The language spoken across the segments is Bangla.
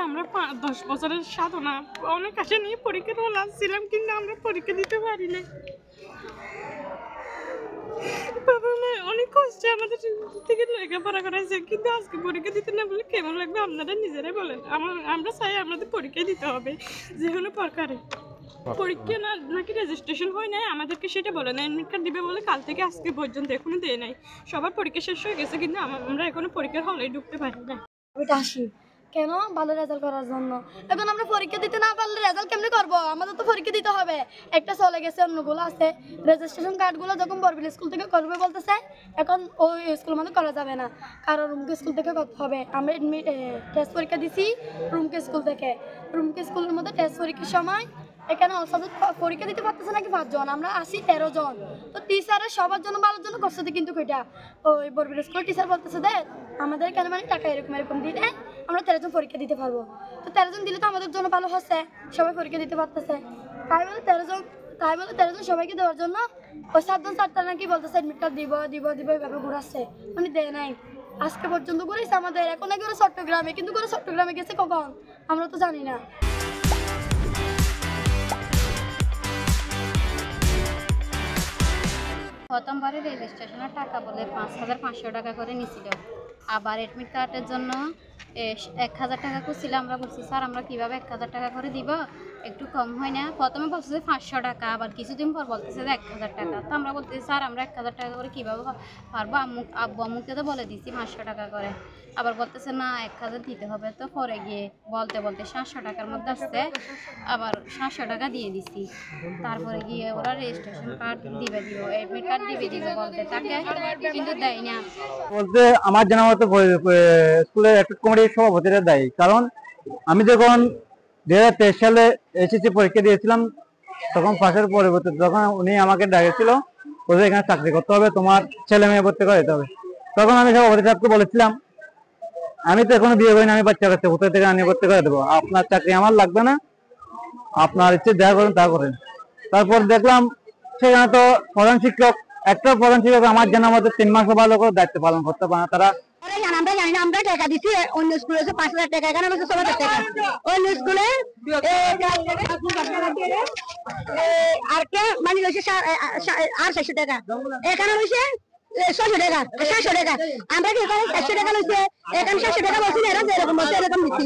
আমরা 10 বছরের সাধনা অনেক আশা নিয়ে পরীক্ষা হল আসছিলাম, কিন্তু আমরা পরীক্ষা দিতে পারি না। বাবা মা অনেক কষ্টে আমাদের থেকে লেখাপড়া করাইছে, কিন্তু আজকে পরীক্ষা দিতে না বলে কেমন লাগবে আপনারা নিজেরাই বলেন। আমরা চাই আমাদের পরীক্ষা দিতে হবে, যে কোনো প্রকারে। পরীক্ষা না নাকি রেজিস্ট্রেশন হয় নাই, আমাদেরকে সেটা বলে না। এডমিট কার্ড দিবে বলে কাল থেকে আজকে পর্যন্ত এখনো দেয় নাই। সবার পরীক্ষা শেষ হয়ে গেছে, কিন্তু আমরা এখনো পরীক্ষার হলে ঢুকতে পারি না। আসি কেন? ভালো রেজাল্ট করার জন্য। এখন আমরা পরীক্ষা দিতে না পারলে রেজাল্ট কেমনি করবো? আমাদের তো পরীক্ষা দিতে হবে। একটা চলে গেছে, অন্যগুলো আছে। রেজিস্ট্রেশন কার্ডগুলো যখন বরবিল স্কুল থেকে করবে বলতেছে, এখন ওই স্কুল মধ্যে করা যাবে না, কারণ রুমকে স্কুল থেকে করতে হবে। আমরা টেস্ট পরীক্ষা দিছি রুমকে স্কুল থেকে। রুমকে স্কুলের মধ্যে টেস্ট পরীক্ষার সময় এখানে পরীক্ষা দিতে পারতেছে নাকি 5 জন, আমরা আসি 13 জন। তো টিচারের সবার জন্য ভালোর জন্য করছে, কিন্তু কইটা ওই বরবিল স্কুল টিচার বলতেছে যে আমাদের কেন মানে টাকা এরকম দিলে আমরা 13 জন পরীক্ষা দিতে পারবো। তো 13 জন দিলে তো আমাদের জন্য ভালো হচ্ছে, সবাই পরীক্ষা দিতে পারতেছে। তাই বলে 13 জন সবাইকে দেওয়ার জন্য ওই 7 জন 7টা নাকি বলতেছে এডমিট কার্ড দিব এইভাবে ঘুরাচ্ছে, মানে দেয় নাই। আজকে পর্যন্ত ঘুরেছে আমাদের। এখন নাকি ওরা চট্টগ্রামে, কিন্তু ওরা চট্টগ্রামে গেছে কখন আমরা তো জানি না। প্রথমবারে রেজিস্ট্রেশনের টাকা বলে 5500 টাকা করে নিছিল। আবার এডমিট কার্ডের জন্য 1000 টাকা করছিল। আমরা বলছি স্যার আমরা কীভাবে 1000 টাকা করে দিব, একটু কম হয় না? প্রথমে বলছে যে 500 টাকা, আবার কিছুদিন পর বলতেছে যে 1000 টাকা। তো আমরা বলতেছি স্যার আমরা 1000 টাকা করে কীভাবে পারবো? আব্বু আম্মুকে তো বলে দিচ্ছি 500 টাকা করে। আবার বলতেছে না 1000 দিতে হবে। তো পরে গিয়ে বলতে 700 টাকার মধ্যে আসতে আবার 700 টাকা দিয়ে দিছি। তারপরে গিয়ে ওরা রেজিস্ট্রেশন কার্ড দিবে এডমিট কার্ড দিবে বলতে থাকে, কিন্তু দেয় না। বলতে আমার জানা মতো স্কুলের একটা কমিটির সভাপতিরা দায়ী, কারণ আমি যখন 2023 সালে এসএসসি পরীক্ষা দিয়েছিলাম তখন পাশের পরিবর্তে তখন উনি আমাকে ডাকেছিল, ওদের এখানে চাকরি করতে হবে, তোমার ছেলে মেয়ে ভর্তি করে দিতে হবে। তখন আমি সভাপতি সাহেবকে বলেছিলাম আমি তো এখনো বিয়ে করিনি, আমি বাচ্চা কাচ্চা কোথায় থেকে আনিয়ে ভর্তি করে দেবো, আপনার চাকরি আমার লাগবে না, আপনার ইচ্ছে যা করেন তা করেন। তারপর দেখলাম সেখানে তো প্রধান শিক্ষক আমার জানা মতো 3 মাস ভালো করে দায়িত্ব পালন করতে পারে না। তারা আমরা জানি না, আমরা টাকা দিচ্ছি অন্য স্কুলে 5000 টাকা, এখানে 6000 টাকা। অন্য স্কুলে আর কে মানে হচ্ছে 600 টাকা, এখানে হচ্ছে 600 টাকা 700 টাকা। আমরা কি এখানে 700 টাকা লইছে, এখানে 700 টাকা বলছি, এরা যেরকম বলছে এরকম দিচ্ছি।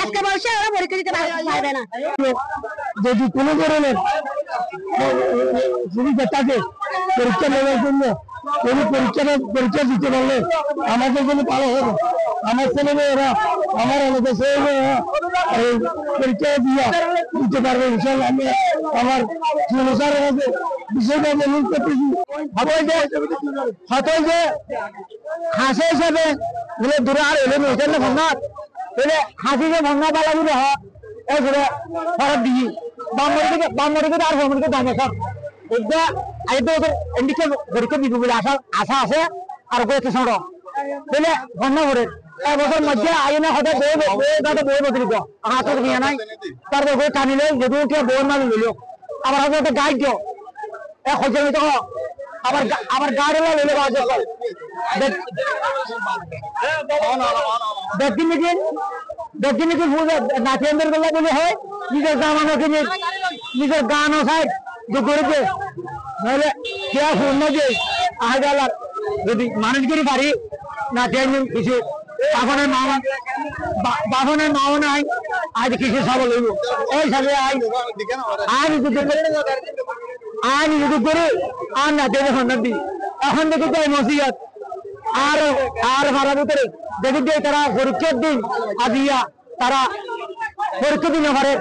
আজকে বলছে ওরা পরীক্ষা দিতে পারবে না। যদি কোনো ধরনের সুবিধা থাকে পরীক্ষা নেওয়ার জন্য, পরীক্ষা দিতে পারলে আমাদের জন্য ভালো হবে। আমার ছেলে মেয়েরা, আমার এলাকার ছেলে মেয়েরা পরীক্ষা দিয়ে দিতে পারবে ইনশাল্লাহ। আমি আমার স্যারের কাছে বিষয়টা অনুরোধ করতেছি, হয়তো যে হাসে হিসাবে বলে দূরে আর এলে মেয়েছেন না ভাঙা এলে হাসিকে ভাঙা পালা বলে হয় এরপরে ফরক দিই বামরিকে আর হোমরিকে দামে সব এটা আইতো ওদের এন্ডিকে পরীক্ষা দিব বলে আশা আছে। আর কয়েকটা সড়ক বলে ঘন্না করে এবছর মধ্যে আইনে হয়তো বই বদলিত হাতের নিয়ে নাই, তারপর বই টানিলে যদি বই মালি লইল আবার হয়তো একটা গাইড দিও হচ্ছে আবার গাড়ি লইলে ব্যক্তি নাকি নাচিয়ানদের বেলা বলে হয় নিজের গানও কিনে নিজের গানও সাইড করেছে, নাহলে কেয়া শূন্য যে আজ যদি মানুষ করে পারি নাচিয়ান কিছু বাপনের মাও নাই, আজ কিছু সব লইব ওই সাথে আজ যদি করে আর না দেবে সন্ধান দিই এখন দেখি যাই মসিয়াত আর ভাড়ার ভিতরে দেখি যে তারা পরীক্ষার দিন আজিয়া তারা পরীক্ষা দিতে পারে।